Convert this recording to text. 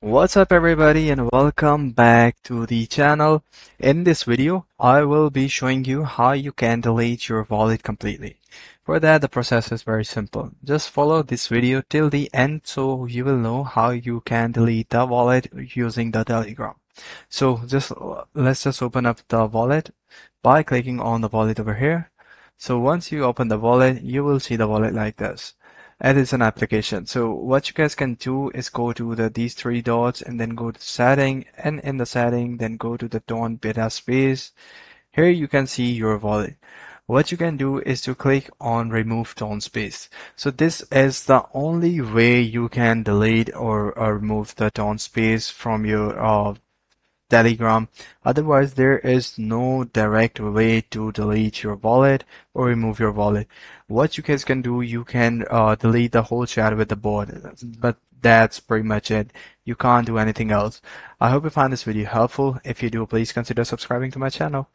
What's up everybody and welcome back to the channel. In this video, I will be showing you how you can delete your wallet completely. For that, the process is very simple. Just follow this video till the end so you will know how you can delete the wallet using the Telegram. So let's just open up the wallet by clicking on the wallet over here. So once you open the wallet, you will see the wallet like this. It is an application. So what you guys can do is go to these three dots and then go to setting, and in the setting then go to the don't beta space. Here you can see your wallet. What you can do is to click on remove tone space. So this is the only way you can delete or remove the tone space from your Telegram. Otherwise, there is no direct way to delete your wallet or remove your wallet. What you guys can do, you can delete the whole chat with the bot, but that's pretty much it. You can't do anything else. I hope you found this video helpful. If you do, please consider subscribing to my channel.